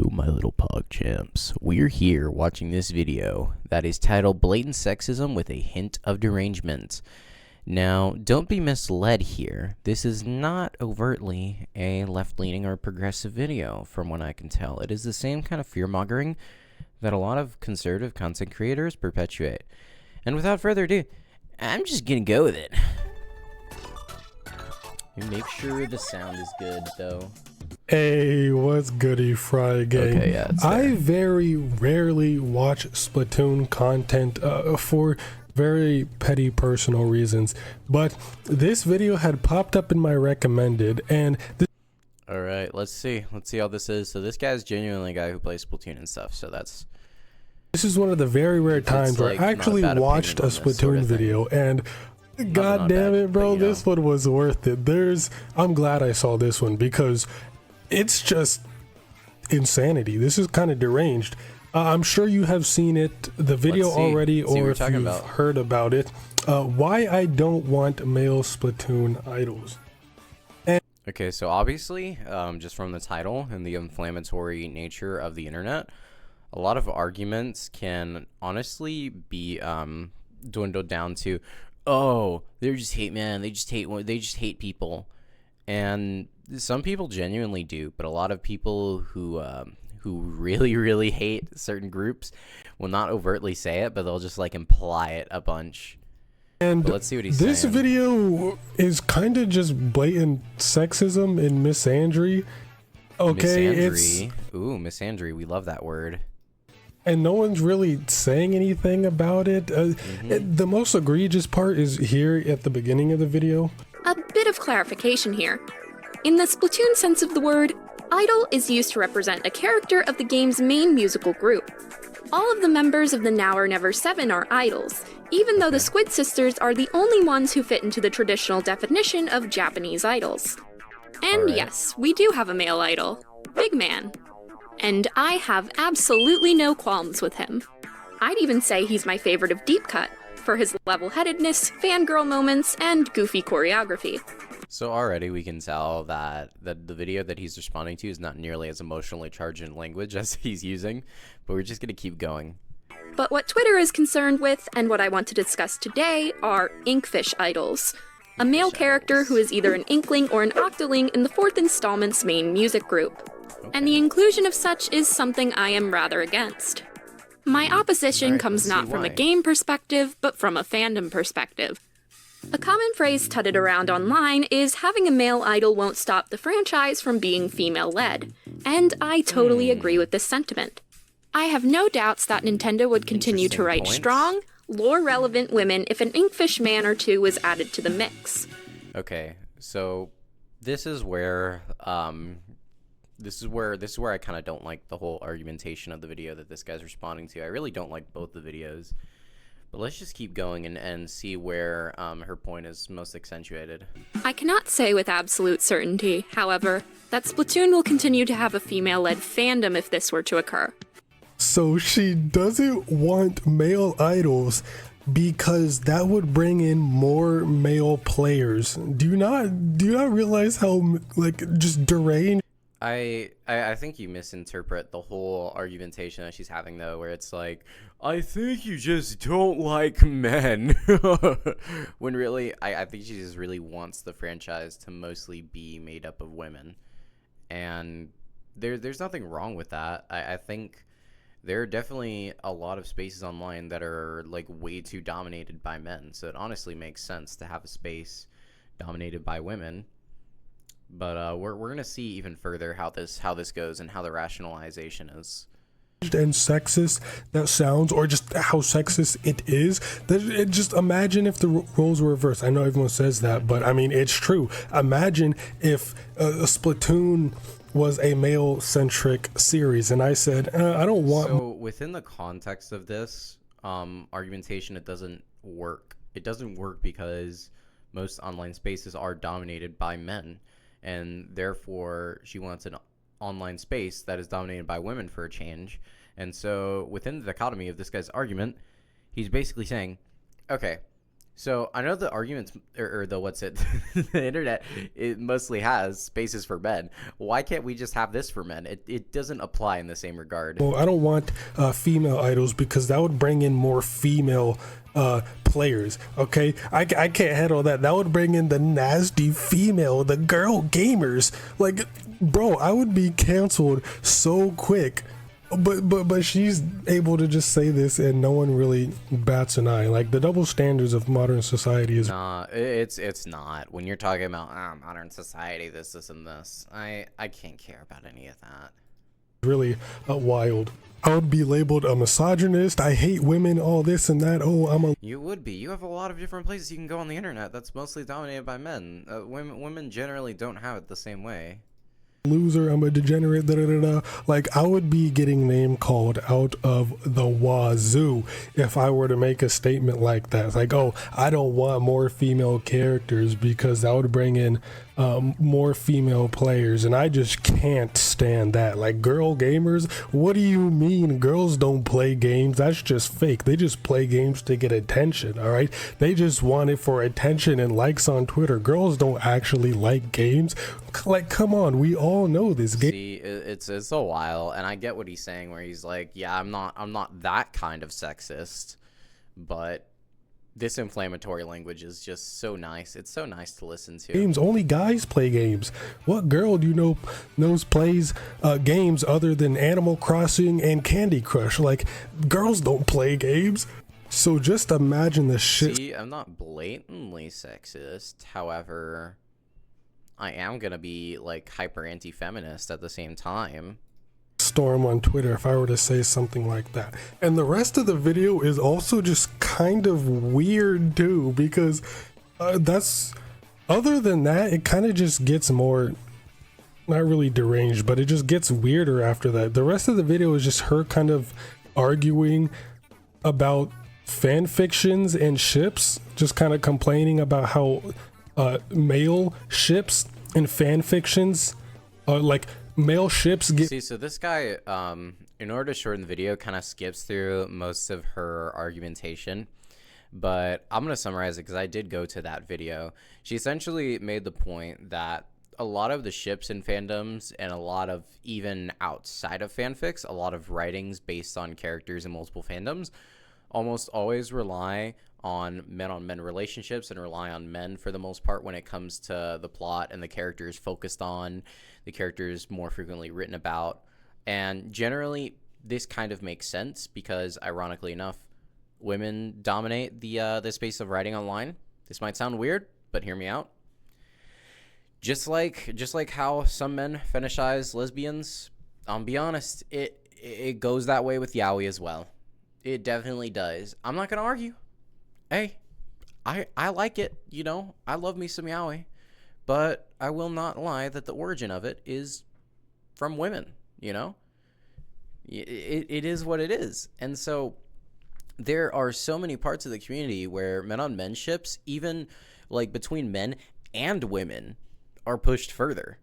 Hello, my little pog champs. We're here watching this video that is titled Blatant Sexism with a Hint of Derangement. Now, don't be misled here. This is not overtly a left-leaning or progressive video, from what I can tell. It is the same kind of fear-mongering that a lot of conservative content creators perpetuate. And without further ado, I'm just gonna go with it. Make sure the sound is good, though. Hey, what's goody, Fry Gang? Okay, yeah, it's I there. very rarely watch Splatoon content for very petty personal reasons, but this video had popped up in my recommended, and All right, let's see how this is. So this guy's genuinely a guy who plays Splatoon and stuff. So this is one of the very rare times where like, I actually not a bad watched a opinion on this sort Splatoon of thing. video, and God not damn bad, it, bro, but, you know. this one was worth it. I'm glad I saw this one because it's just insanity. This is kind of deranged. I'm sure you have seen it, the video Let's see. already, Let's see what or we're if talking you've about. heard about it. Why I don't want male Splatoon idols. Okay, so obviously, just from the title and the inflammatory nature of the internet, a lot of arguments can honestly be dwindled down to, oh, they're just hate man. They just hate people, and some people genuinely do, but a lot of people who really hate certain groups will not overtly say it, but they'll just like imply it a bunch. And But let's see what he's this saying. video is kind of just blatant sexism and misandry. Okay, Misandry. Ooh, misandry. We love that word. and no one's really saying anything about it. The most egregious part is here at the beginning of the video. A bit of clarification here. In the Splatoon sense of the word, idol is used to represent a character of the game's main musical group. All of the members of the Now or Never 7 are idols, even though the Squid Sisters are the only ones who fit into the traditional definition of Japanese idols. And Alright. yes, we do have a male idol, Big Man. And I have absolutely no qualms with him. I'd even say he's my favorite of Deep Cut, for his level-headedness, fangirl moments, and goofy choreography. So already we can tell that the video that he's responding to is not nearly as emotionally charged in language as he's using, but we're just going to keep going. But what Twitter is concerned with, and what I want to discuss today, are Inkfish idols. A male character who is either an Inkling or an Octoling in the fourth installment's main music group. And the inclusion of such is something I am rather against. My opposition Alright, comes let's not see from a why. game perspective, but from a fandom perspective. A common phrase tutted around online is having a male idol won't stop the franchise from being female-led, and I totally agree with this sentiment. I have no doubts that Nintendo would continue to Interesting write points. strong, lore-relevant women if an Inkfish man or two was added to the mix. Okay, so this is where this is where I kind of don't like the whole argumentation of the video that this guy's responding to. I really don't like both the videos. But let's just keep going and see where her point is most accentuated. I cannot say with absolute certainty, however, that Splatoon will continue to have a female-led fandom if this were to occur. So she doesn't want male idols because that would bring in more male players. Do you not realize how just deranged? I think you misinterpret the whole argumentation that she's having, though, where it's like, I think you just don't like men. When really, I think she just really wants the franchise to mostly be made up of women. And there's nothing wrong with that. I think there are definitely a lot of spaces online that are like way too dominated by men. So it honestly makes sense to have a space dominated by women. But we're gonna see even further how this goes and how the rationalization is. And sexist that sounds, or just how sexist it is. Just imagine if the roles were reversed. I know everyone says that, but I mean, it's true. Imagine if a Splatoon was a male-centric series, and I said, I don't want. So within the context of this argumentation, it doesn't work. It doesn't work because most online spaces are dominated by men, and therefore she wants an online space that is dominated by women for a change. And so within the dichotomy of this guy's argument, he's basically saying, okay, So I know the arguments or the what's it the internet, it mostly has spaces for men. Why can't we just have this for men? It doesn't apply in the same regard. Well, I don't want female idols because that would bring in more female players. Okay, I can't handle that. That would bring in the nasty female, the girl gamers. Like, bro, I would be canceled so quick. But she's able to just say this and no one really bats an eye. Like, the double standards of modern society is Nah, it's not. When you're talking about modern society, this and this, I can't care about any of that. really wild. I would be labeled a misogynist. I hate women, all this and that. Oh, I'm a You would be. You have a lot of different places you can go on the internet that's mostly dominated by men. Women generally don't have it the same way. loser. I'm a degenerate. Da, da, da, da. Like, I would be getting name called out of the wazoo if I were to make a statement like that. It's like, oh, I don't want more female characters because that would bring in more female players, and I just can't stand that. Like, girl gamers, what do you mean girls don't play games? That's just fake. They just play games to get attention. All right, they just want it for attention and likes on Twitter. Girls don't actually like games. Like, come on, we all know this game. See, it's a while, and I get what he's saying, where he's like, yeah, I'm not that kind of sexist, but this inflammatory language is just so nice. It's so nice to listen to. Games, only guys play games. What girl do you know knows plays games other than Animal Crossing and Candy Crush? Like, girls don't play games. So just imagine the shit. See, I'm not blatantly sexist. However, I am gonna be like hyper anti-feminist at the same time. Storm on Twitter if I were to say something like that. And the rest of the video is also just kind of weird too, because that's, other than that, it kind of just gets more, not really deranged, but it just gets weirder after that. The rest of the video is just her kind of arguing about fan fictions and ships, just kind of complaining about how male ships and fan fictions are like, male ships get. See, so this guy, in order to shorten the video, kind of skips through most of her argumentation, but I'm going to summarize it because I did go to that video. She essentially made the point that a lot of the ships in fandoms, and a lot of, even outside of fanfics, a lot of writings based on characters in multiple fandoms almost always rely on men relationships, and rely on men for the most part when it comes to the plot and the characters focused on, the characters more frequently written about. And generally this kind of makes sense because, ironically enough, women dominate the space of writing online. This might sound weird, but hear me out. Just like how some men fetishize lesbians, be honest, it goes that way with yaoi as well. It definitely does. I'm not gonna argue. Hey, I like it, you know. I love me some yaoi, but I will not lie that the origin of it is from women, you know. It is what it is. And so there are so many parts of the community where men on men ships, even like between men and women, are pushed further.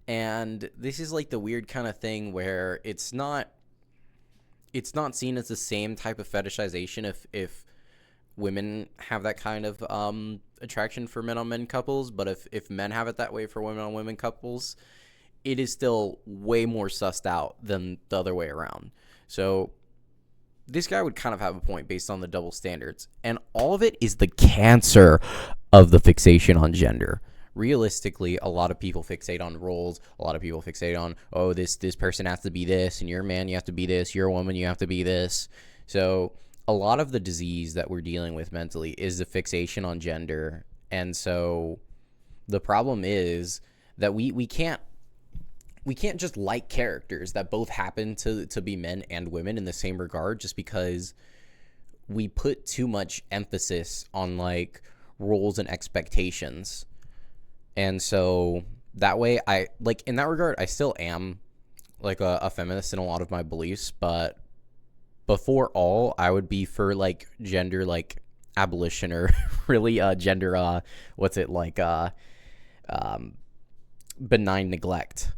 And this is like the weird kind of thing where it's not seen as the same type of fetishization if women have that kind of attraction for men on men couples, but if men have it that way for women on women couples, it is still way more sussed out than the other way around. So this guy would kind of have a point based on the double standards, and all of it is the cancer of the fixation on gender. Realistically, a lot of people fixate on roles. A lot of people fixate on, oh, this person has to be this, and you're a man, you have to be this. You're a woman, you have to be this. So a lot of the disease that we're dealing with mentally is the fixation on gender. And so the problem is that we can't just like characters that both happen to be men and women in the same regard, just because we put too much emphasis on like roles and expectations. And so that way, I like, in that regard, I still am like a feminist in a lot of my beliefs, but before all, I would be for like gender like abolition, or really gender benign neglect,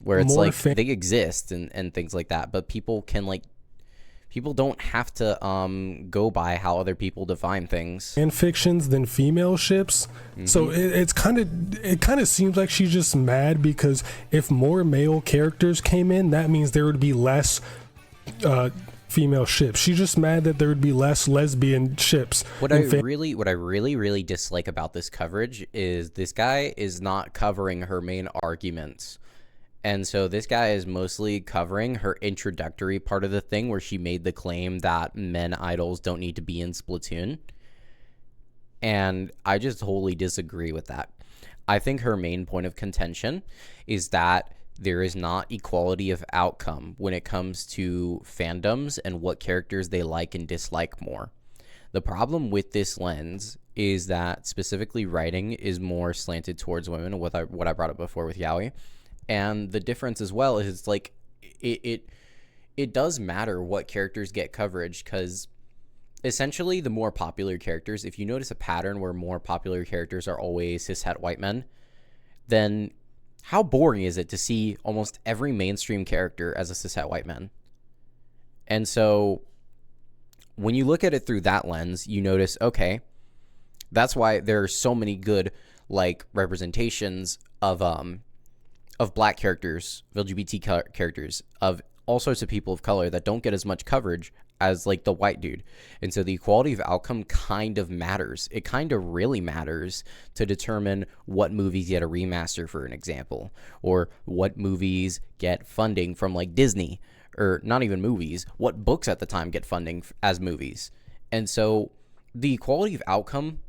where it's More like they exist and things like that, but people can like People don't have to go by how other people define things. fan fictions than female ships. So it kind of seems like she's just mad because if more male characters came in, that means there would be less female ships. She's just mad that there would be less lesbian ships. What I really dislike about this coverage is this guy is not covering her main arguments. And so this guy is mostly covering her introductory part of the thing where she made the claim that men idols don't need to be in Splatoon. And I just wholly disagree with that. I think her main point of contention is that there is not equality of outcome when it comes to fandoms and what characters they like and dislike more. The problem with this lens is that specifically writing is more slanted towards women, what I brought up before with Yaoi. And the difference as well is it's like it does matter what characters get coverage, because essentially the more popular characters, if you notice a pattern where more popular characters are always cishet white men, then how boring is it to see almost every mainstream character as a cishet white man? And so when you look at it through that lens, you notice, okay, that's why there are so many good like representations of black characters, of LGBT characters, of all sorts of people of color that don't get as much coverage as like the white dude. And so the equality of outcome kind of matters. It kind of really matters to determine what movies get a remaster, for an example, or what movies get funding from like Disney, or not even movies, what books at the time get funding as movies. And so the equality of outcome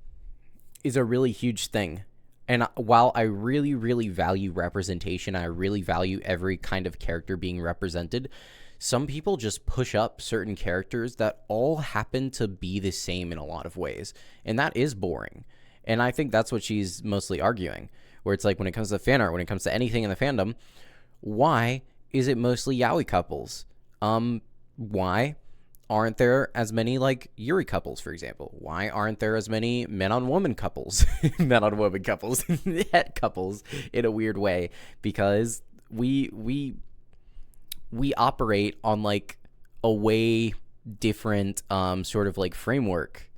is a really huge thing. And while I really, really value representation, I really value every kind of character being represented, some people just push up certain characters that all happen to be the same in a lot of ways. And that is boring. And I think that's what she's mostly arguing, where it's like when it comes to fan art, when it comes to anything in the fandom, why is it mostly yaoi couples? Why aren't there as many like Yuri couples, for example? Why aren't there as many men on woman couples? Men on woman couples, het couples in a weird way, because we operate on like a way different sort of like framework.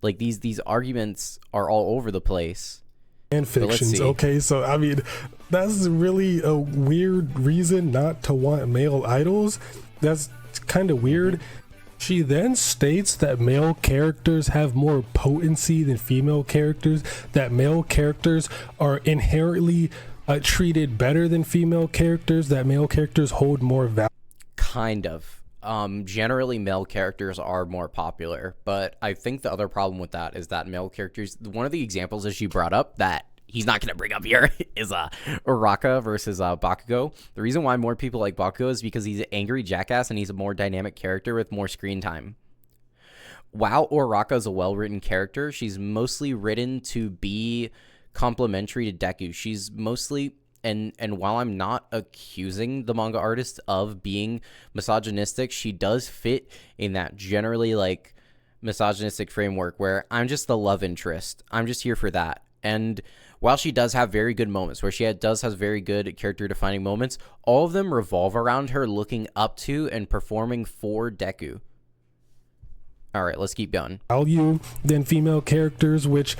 Like these arguments are all over the place. And fictions. Okay, so I mean, that's really a weird reason not to want male idols. That's kind of weird. She then states that male characters have more potency than female characters, that male characters are inherently treated better than female characters, that male characters hold more value. Kind of. Generally, male characters are more popular, but I think the other problem with that is that male characters, one of the examples that she brought up that he's not going to bring up here is Uraka versus Bakugo. The reason why more people like Bakugo is because he's an angry jackass and he's a more dynamic character with more screen time. While Uraka is a well-written character, she's mostly written to be complementary to Deku. She's mostly... And while I'm not accusing the manga artist of being misogynistic, she does fit in that generally like misogynistic framework where I'm just the love interest. I'm just here for that. And while she does have very good moments, where she does have very good character defining moments, all of them revolve around her looking up to and performing for Deku. All right, let's keep going. Value than female characters, which...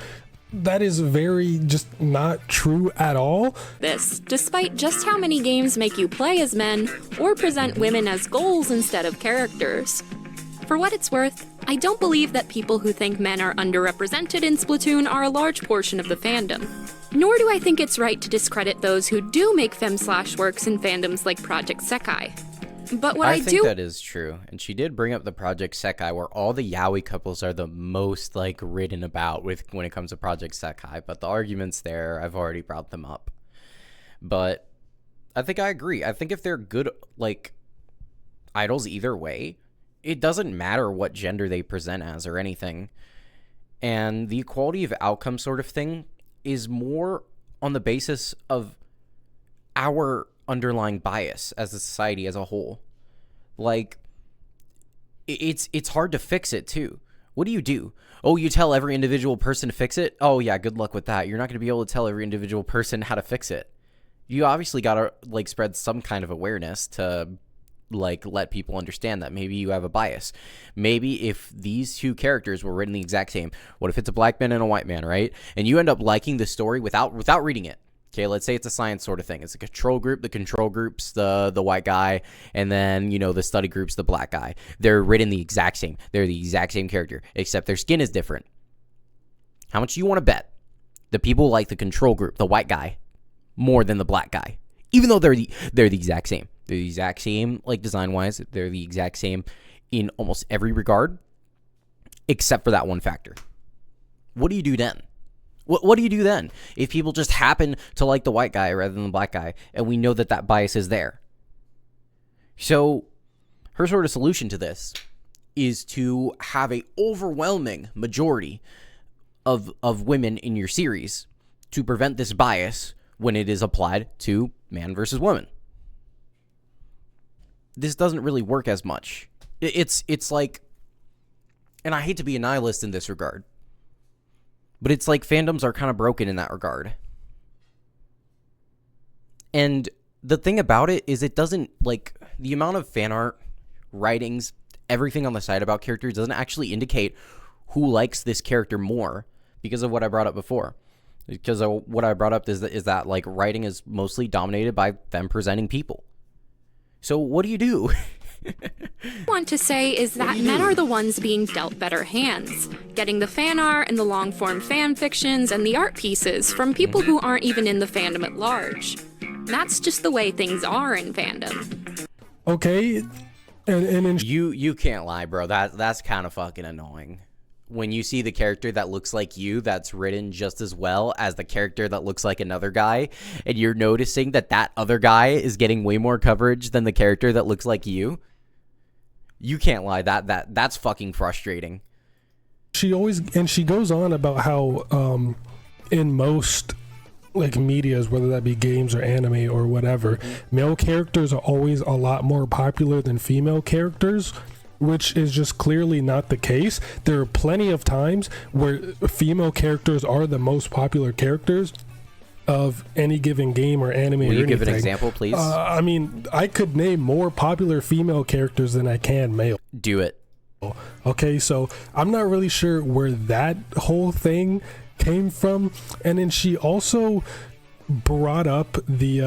that is very just not true at all. This, despite just how many games make you play as men or present women as goals instead of characters. For what it's worth, I don't believe that people who think men are underrepresented in Splatoon are a large portion of the fandom. Nor do I think it's right to discredit those who do make fem/slash works in fandoms like Project Sekai. But what I think that is true, and she did bring up the Project Sekai, where all the yaoi couples are the most like written about with when it comes to Project Sekai. But the arguments there, I've already brought them up. But I think I agree. I think if they're good like idols either way, it doesn't matter what gender they present as or anything. And the equality of outcome sort of thing is more on the basis of our underlying bias as a society as a whole. Like it's hard to fix it too. What do? Oh, you tell every individual person to fix it? Oh yeah, good luck with that. You're not going to be able to tell every individual person how to fix it. You obviously got to like spread some kind of awareness to like let people understand that maybe you have a bias. Maybe if these two characters were written the exact same, what if it's a black man and a white man, right? And you end up liking the story without reading it. Okay, let's say it's a science sort of thing. It's a control group. The control group's the white guy, and then, you know, the study group's the black guy. They're written the exact same. They're the exact same character, except their skin is different. How much do you want to bet the people like the control group, the white guy, more than the black guy? Even though they're the exact same. They're the exact same, like, design-wise. They're the exact same in almost every regard, except for that one factor. What do you do then? What do you do then if people just happen to like the white guy rather than the black guy, and we know that that bias is there? So her sort of solution to this is to have a overwhelming majority of women in your series to prevent this bias when it is applied to man versus woman. This doesn't really work as much. It's like, and I hate to be a nihilist in this regard, but it's like fandoms are kind of broken in that regard. And the thing about it is it doesn't, like, the amount of fan art, writings, everything on the site about characters doesn't actually indicate who likes this character more because of what I brought up before. Because of what I brought up is that like, writing is mostly dominated by them presenting people. So what do you do? Want to say is that men are the ones being dealt better hands, getting the fan art and the long-form fan fictions and the art pieces from people who aren't even in the fandom at large. That's just the way things are in fandom. Okay, and you can't lie, bro. That's kind of fucking annoying. When you see the character that looks like you, that's written just as well as the character that looks like another guy, and you're noticing that other guy is getting way more coverage than the character that looks like you. You can't lie. That's fucking frustrating. she goes on about how in most like medias, whether that be games or anime or whatever, male characters are always a lot more popular than female characters, which is just clearly not the case. There are plenty of times where female characters are the most popular characters of any given game or anime. Will or you give an anything. example, please? I mean, I could name more popular female characters than I can male. Do it. Okay, so I'm not really sure where that whole thing came from. And then she also brought up the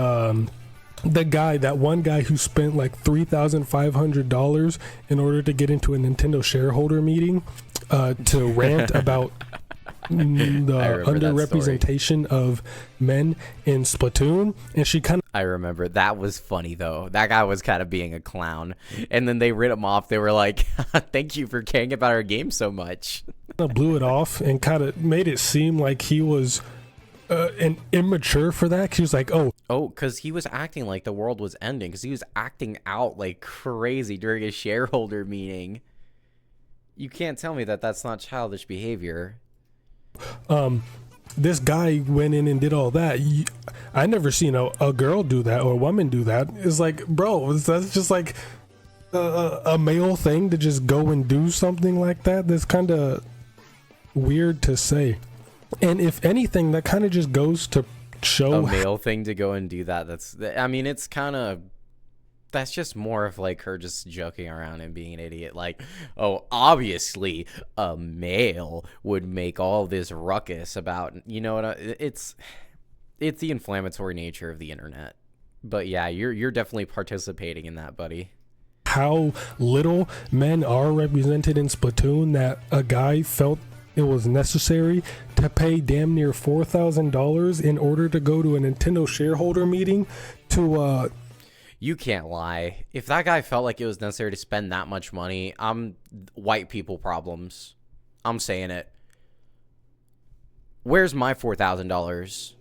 guy, that one guy who spent like $3,500 in order to get into a Nintendo shareholder meeting to rant about the underrepresentation of men in Splatoon. And she kind of, I remember. That was funny, though. That guy was kind of being a clown. And then they writ him off. They were like, thank you for caring about our game so much. blew it off and kind of made it seem like he was an immature for that. He was like, oh, because he was acting like the world was ending. Because he was acting out like crazy during a shareholder meeting. You can't tell me that that's not childish behavior. this guy went in and did all that. I never seen a girl do that or a woman do that. It's like, bro, that's just like a male thing to just go and do something like that. That's kind of weird to say. And if anything, that kind of just goes to show a male thing to go and do that. It's kind of, that's just more of like her just joking around and being an idiot. Like, oh, obviously a male would make all this ruckus about, you know what? It's the inflammatory nature of the internet. But yeah, you're definitely participating in that, buddy. How little men are represented in Splatoon that a guy felt it was necessary to pay damn near $4,000 in order to go to a Nintendo shareholder meeting to You can't lie. If that guy felt like it was necessary to spend that much money, white people problems. I'm saying it. Where's my $4,000?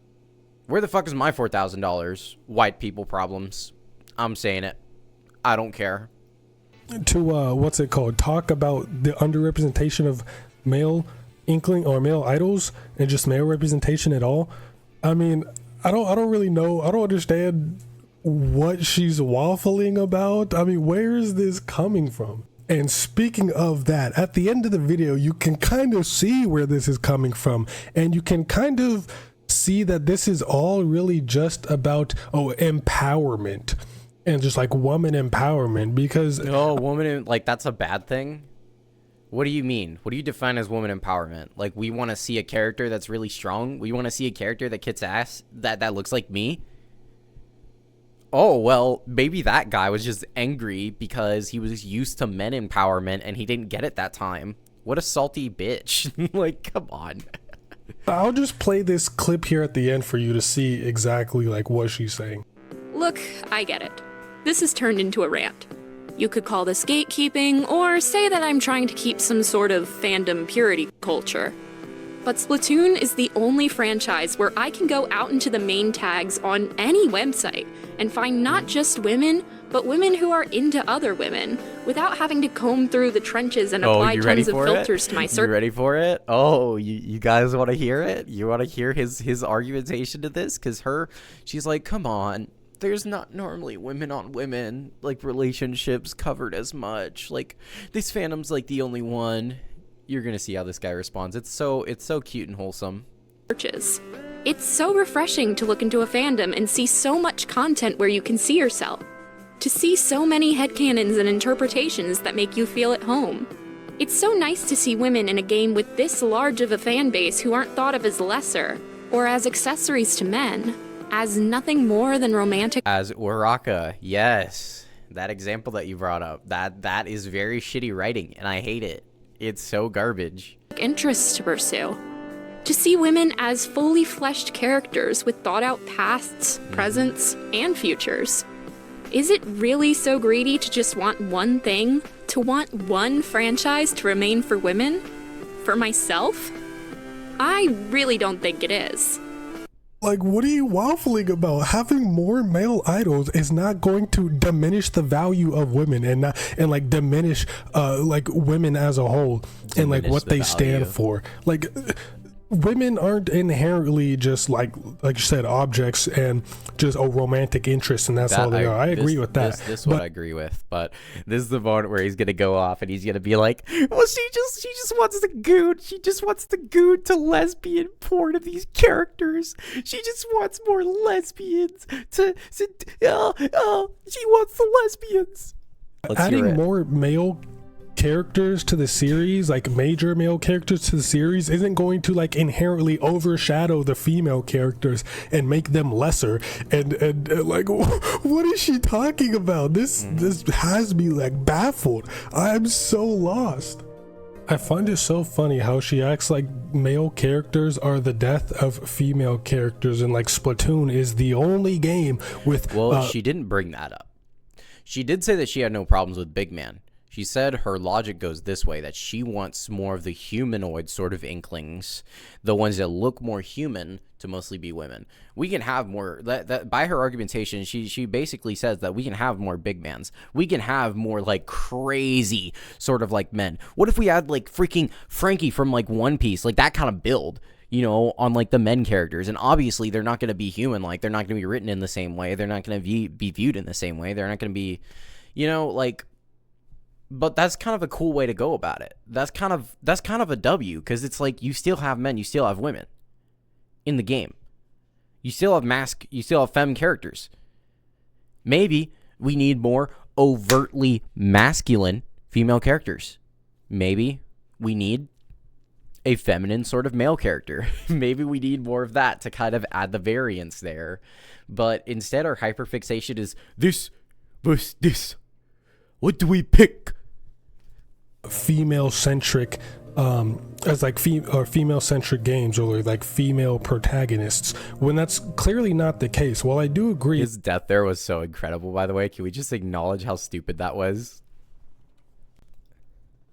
Where the fuck is my $4,000? White people problems. I'm saying it. I don't care. To what's it called? Talk about the underrepresentation of male inkling or male idols and just male representation at all. I mean, I don't really know. I don't understand what she's waffling about. I mean, where is this coming from? And speaking of that, at the end of the video, you can kind of see where this is coming from, and you can kind of see that this is all really just about empowerment. and just like woman empowerment, because No, like that's a bad thing. What do you mean? What do you define as woman empowerment? Like, we want to see a character that's really strong? We want to see a character that kicks ass, that looks like me? Oh, well, maybe that guy was just angry because he was used to men empowerment and he didn't get it that time. What a salty bitch. Like, come on. I'll just play this clip here at the end for you to see exactly like what she's saying. Look, I get it. This has turned into a rant. You could call this gatekeeping, or say that I'm trying to keep some sort of fandom purity culture. But Splatoon is the only franchise where I can go out into the main tags on any website and find not just women, but women who are into other women, without having to comb through the trenches and apply tons of filters to my search. You ready for it? Oh, you guys want to hear it? You want to hear his argumentation to this? Because she's like, come on. There's not normally women on women, like, relationships covered as much. Like, this fandom's, like, the only one. You're gonna see how this guy responds. It's so cute and wholesome. It's so refreshing to look into a fandom and see so much content where you can see yourself. To see so many headcanons and interpretations that make you feel at home. It's so nice to see women in a game with this large of a fan base who aren't thought of as lesser, or as accessories to men. As nothing more than romantic. As Uraka, yes. That example that you brought up, that is very shitty writing, and I hate it. It's so garbage. Interests to pursue. To see women as fully fleshed characters with thought out pasts, presents, and futures. Is it really so greedy to just want one thing? To want one franchise to remain for women? For myself? I really don't think it is. Like, what are you waffling about? Having more male idols is not going to diminish the value of women and like diminish like women as a whole and like what they stand for. Like, women aren't inherently just like you said, objects and just a romantic interest, and that's all they are. I agree with that. This what I agree with, but this is the moment where he's gonna go off and he's gonna be like, "Well, she just wants the goon. She just wants the goon to lesbian porn of these characters. She just wants more lesbians to she wants the lesbians." Adding more male characters to the series, like major male characters to the series, isn't going to like inherently overshadow the female characters and make them lesser. And like, what is she talking about? This has me like baffled. I'm so lost. I find it so funny how she acts like male characters are the death of female characters, and like Splatoon is the only game with. Well, she didn't bring that up. She did say that she had no problems with Big Man. She said her logic goes this way, that she wants more of the humanoid sort of inklings, the ones that look more human, to mostly be women. We can have more, that by her argumentation, she basically says that we can have more big mans. We can have more like crazy sort of like men. What if we had like freaking Frankie from like One Piece, like that kind of build, you know, on like the men characters? And obviously they're not going to be human, like they're not going to be written in the same way. They're not going to be viewed in the same way. They're not going to be, you know, like. But that's kind of a cool way to go about it. That's kind of a W, because it's like you still have men, you still have women in the game. You still have femme characters. Maybe we need more overtly masculine female characters. Maybe we need a feminine sort of male character. Maybe we need more of that to kind of add the variance there. But instead our hyperfixation is this versus this. What do we pick? Female centric as like female centric games, or like female protagonists, when that's clearly not the case. While I do agree, his death there was so incredible, by the way. Can we just acknowledge how stupid that was?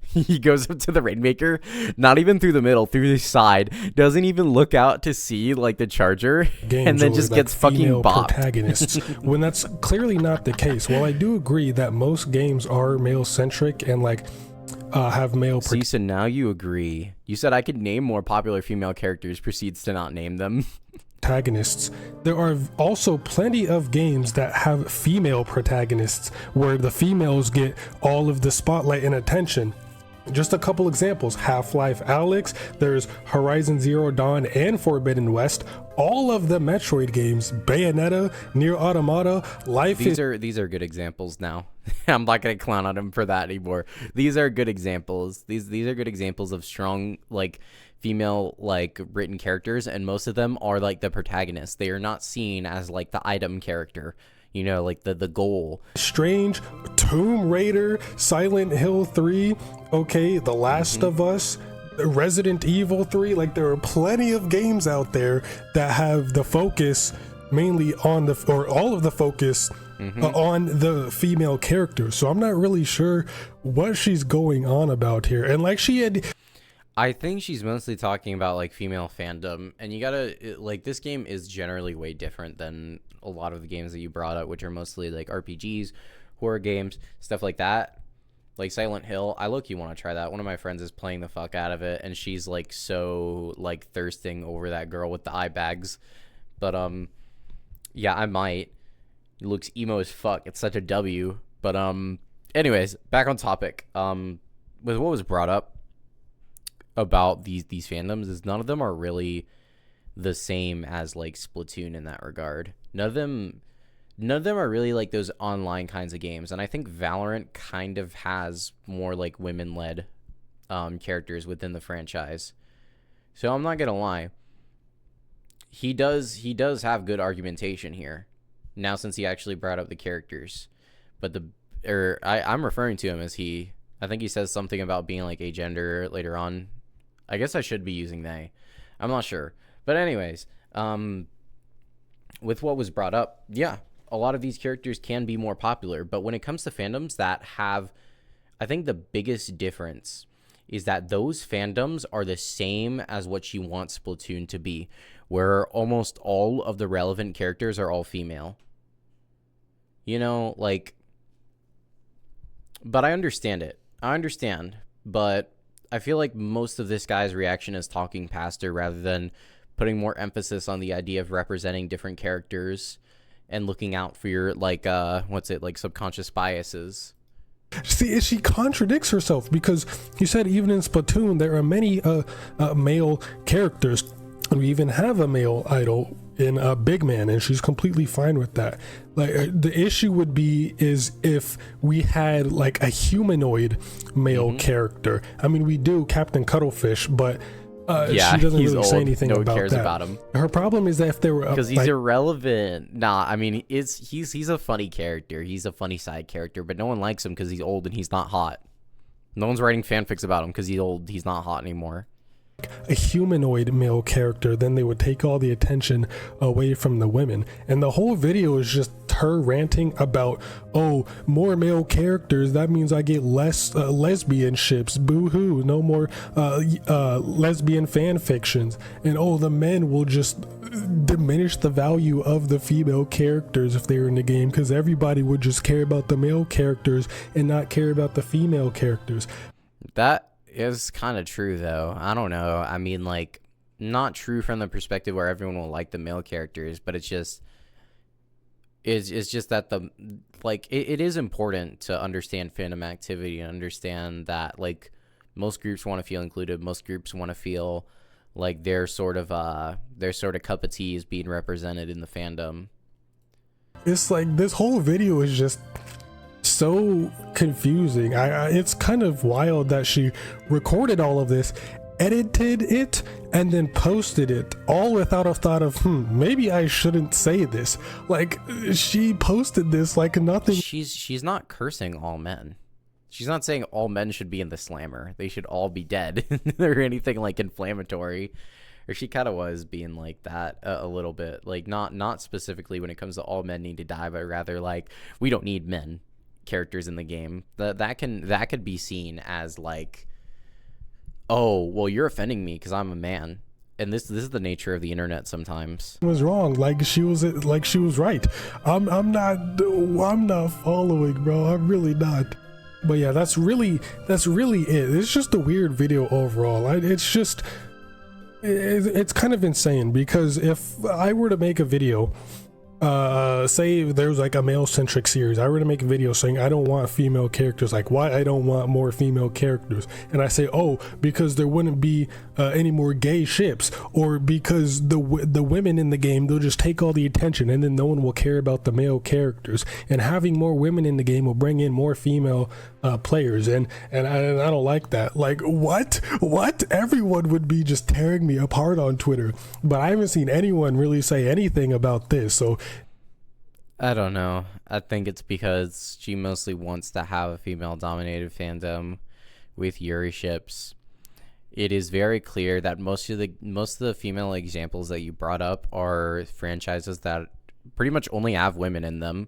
He goes up to the Rainmaker, not even through the middle, through the side, doesn't even look out to see like the charger, and then just gets fucking bopped. Protagonists, when that's clearly not the case. While I do agree that most games are male centric and like have male. So now you agree. You said I could name more popular female characters. Proceeds to not name them. Protagonists. There are also plenty of games that have female protagonists where the females get all of the spotlight and attention. Just a couple examples: Half-Life Alyx, there's Horizon Zero Dawn and Forbidden West, all of the Metroid games, Bayonetta, Nier Automata, Life is... These are good examples now. I'm not gonna clown on him for that anymore. These are good examples. These are good examples of strong, like, female, like, written characters, and most of them are like the protagonists. They are not seen as like the item character, you know, like the goal. Strange, Tomb Raider, Silent Hill 3, okay, The Last of Us, Resident Evil 3. Like, there are plenty of games out there that have the focus mainly on the, or all of the focus on the female character. So I'm not really sure what she's going on about here. And like, she had... I think she's mostly talking about like female fandom, and you gotta, like, this game is generally way different than a lot of the games that you brought up, which are mostly like RPGs, horror games, stuff like that. Like Silent Hill, I low-key want to try that. One of my friends is playing the fuck out of it, and she's like so like thirsting over that girl with the eye bags. But yeah, I might. It looks emo as fuck. It's such a W. But anyways, back on topic. With what was brought up about these fandoms is none of them are really the same as like Splatoon in that regard. None of them are really like those online kinds of games, and I think Valorant kind of has more like women-led characters within the franchise. So I'm not gonna lie, he does have good argumentation here now, since he actually brought up the characters. But I'm referring to him as he. I think he says something about being like agender later on. I guess I should be using they. I'm not sure. But anyways, with what was brought up, yeah, a lot of these characters can be more popular. But when it comes to fandoms that have, I think the biggest difference is that those fandoms are the same as what she wants Splatoon to be, where almost all of the relevant characters are all female. You know, like, but I understand it. I understand, but I feel like most of this guy's reaction is talking past her rather than putting more emphasis on the idea of representing different characters and looking out for your, like, like subconscious biases. See, she contradicts herself, because you said even in Splatoon there are many male characters, and we even have a male idol in Big Man, and she's completely fine with that. Like, the issue would be is if we had like a humanoid male character. I mean, we do Captain Cuttlefish, but yeah, she doesn't he's really old. say anything No one about cares that. about him. Her problem is that if there were because he's irrelevant. Nah, I mean, he's a funny character. He's a funny side character, but no one likes him because he's old and he's not hot. No one's writing fanfics about him because he's old. He's not hot anymore. A humanoid male character, then they would take all the attention away from the women. And the whole video is just her ranting about, oh, more male characters, that means I get less lesbian ships, boo-hoo, no more lesbian fan fictions, and oh, the men will just diminish the value of the female characters if they're in the game, because everybody would just care about the male characters and not care about the female characters. That is kind of true, though. I don't know. I mean, like, not true from the perspective where everyone will like the male characters, but it's just that it is important to understand fandom activity and understand that, like, most groups want to feel included. Most groups want to feel like their sort of cup of tea is being represented in the fandom. It's like this whole video is just so confusing. It's kind of wild that she recorded all of this, edited it, and then posted it all without a thought of maybe I shouldn't say this. Like, she posted this like nothing. She's not cursing all men. She's not saying all men should be in the slammer. They should all be dead or anything like inflammatory. Or she kind of was being like that a little bit, like not specifically when it comes to all men need to die, but rather like we don't need men characters in the game. That could be seen as like, oh, well, you're offending me because I'm a man. And this is the nature of the internet sometimes. Was wrong. Like she was right. I'm not following, bro. I'm really not. But yeah, that's really it. It's just a weird video overall. It's kind of insane, because if I were to make a video say there's like a male centric series. I were to make a video saying I don't want female characters, like why I don't want more female characters, and I say, oh, because there wouldn't be any more gay ships, or because the women in the game, they'll just take all the attention and then no one will care about the male characters, and having more women in the game will bring in more female players, and I don't like that. Like what everyone would be just tearing me apart on Twitter, but I haven't seen anyone really say anything about this. So I don't know. I think it's because she mostly wants to have a female-dominated fandom with Yuri ships. It is very clear that most of the female examples that you brought up are franchises that pretty much only have women in them.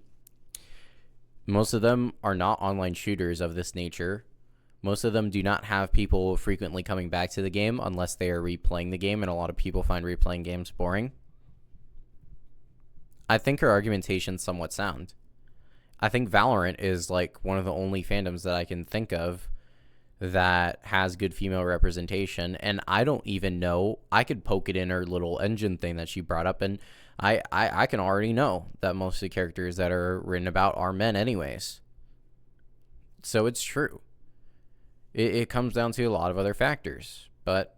Most of them are not online shooters of this nature. Most of them do not have people frequently coming back to the game unless they are replaying the game, and a lot of people find replaying games boring. I think her argumentation's somewhat sound. I think Valorant is like one of the only fandoms that I can think of that has good female representation, and I don't even know. I could poke it in her little engine thing that she brought up, and I can already know that most of the characters that are written about are men anyways. So it's true. It comes down to a lot of other factors, but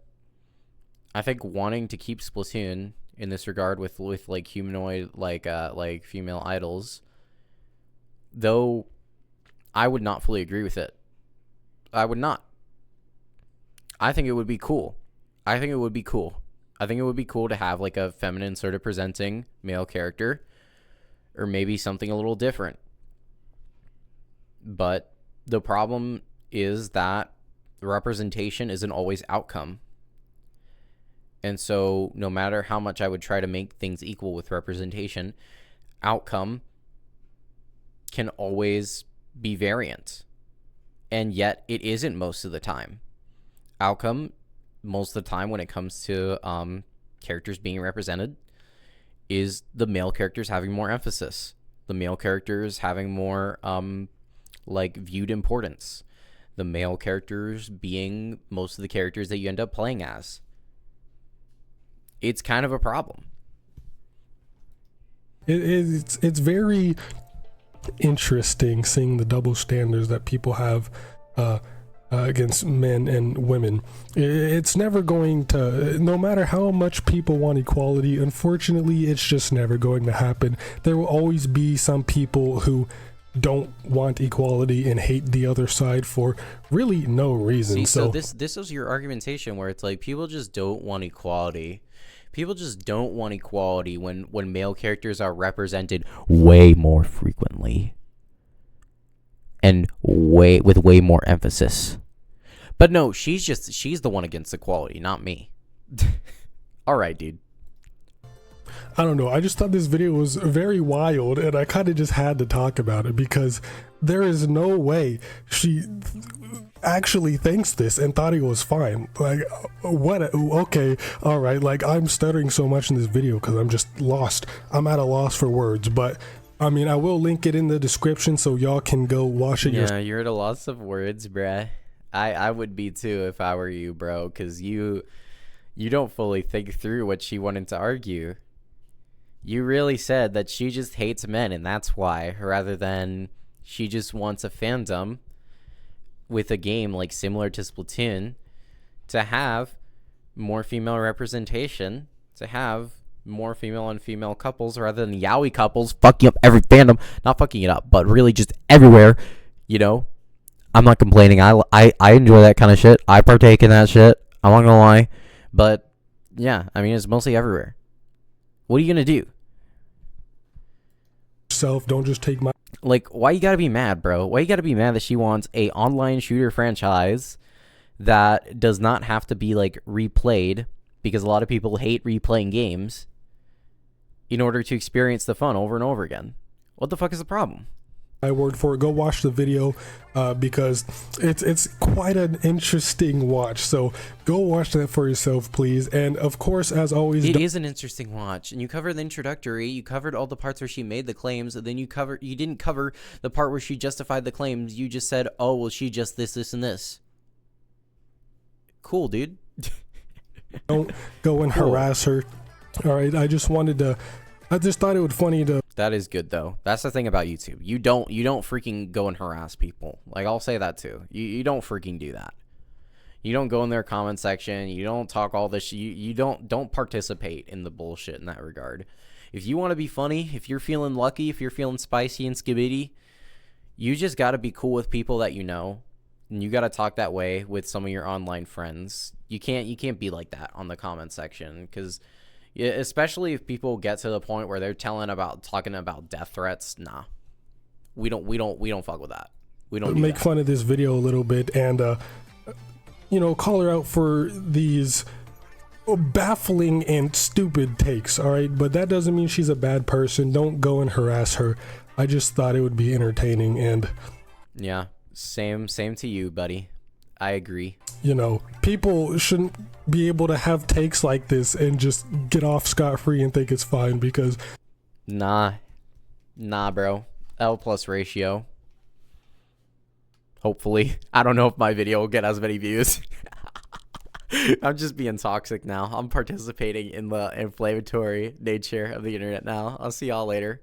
I think wanting to keep Splatoon in this regard with like humanoid like female idols, though I would not fully agree with it. I would not. I think it would be cool. I think it would be cool to have like a feminine sort of presenting male character, or maybe something a little different. But the problem is that representation isn't always outcome. And so no matter how much I would try to make things equal with representation, outcome can always be variant. And yet it isn't most of the time. Outcome, most of the time when it comes to characters being represented, is the male characters having more emphasis. The male characters having more viewed importance. The male characters being most of the characters that you end up playing as. It's kind of a problem. It's very interesting seeing the double standards that people have against men and women. It's never going to, no matter how much people want equality, unfortunately, it's just never going to happen. There will always be some people who don't want equality and hate the other side for really no reason. See, so this is your argumentation where it's like people just don't want equality. People just don't want equality when male characters are represented way more frequently and with way more emphasis. But no, she's the one against equality, not me. All right, dude. I don't know. I just thought this video was very wild, and I kind of just had to talk about it because there is no way she actually thinks this and thought it was fine. Like, what? Okay, all right. Like, I'm stuttering so much in this video because I'm just lost. I'm at a loss for words, but I mean, I will link it in the description so y'all can go watch it. Yeah, you're at a loss of words, bruh. I would be too if I were you, bro, because you don't fully think through what she wanted to argue. You really said that she just hates men, and that's why, rather than she just wants a fandom with a game like similar to Splatoon to have more female representation, to have more female on female couples rather than yaoi couples fucking up every fandom. Not fucking it up, but really just everywhere, you know? I'm not complaining. I enjoy that kind of shit. I partake in that shit. I'm not gonna lie. But yeah, I mean, it's mostly everywhere. What are you gonna do? Don't just take my... Like, why you gotta be mad, bro? Why you gotta be mad that she wants a online shooter franchise that does not have to be, like, replayed, because a lot of people hate replaying games, in order to experience the fun over and over again? What the fuck is the problem? My word for it. Go watch the video because it's quite an interesting watch. So go watch that for yourself, please. And of course, as always, it is an interesting watch. And you covered the introductory, you covered all the parts where she made the claims, and then you didn't cover the part where she justified the claims. You just said, "Oh, well, she just this, and this." Cool, dude. Don't go and harass her. All right, I just thought it would funny to That is good though. That's the thing about YouTube. You don't freaking go and harass people. Like, I'll say that too. You don't freaking do that. You don't go in their comment section. You don't talk all this. You don't participate in the bullshit in that regard. If you want to be funny, if you're feeling lucky, if you're feeling spicy and skibidi, you just got to be cool with people that you know, and you got to talk that way with some of your online friends. You can't be like that on the comment section, because especially if people get to the point where they're talking about death threats. Nah, we don't fuck with that. We don't make fun of this video a little bit and call her out for these baffling and stupid takes. All right, but that doesn't mean she's a bad person. Don't go and harass her. I just thought it would be entertaining, and yeah, same to you, buddy. I agree. People shouldn't be able to have takes like this and just get off scot-free and think it's fine, because nah, bro. L+ ratio. Hopefully. I don't know if my video will get as many views. I'm just being toxic now. I'm participating in the inflammatory nature of the internet now. I'll see y'all later.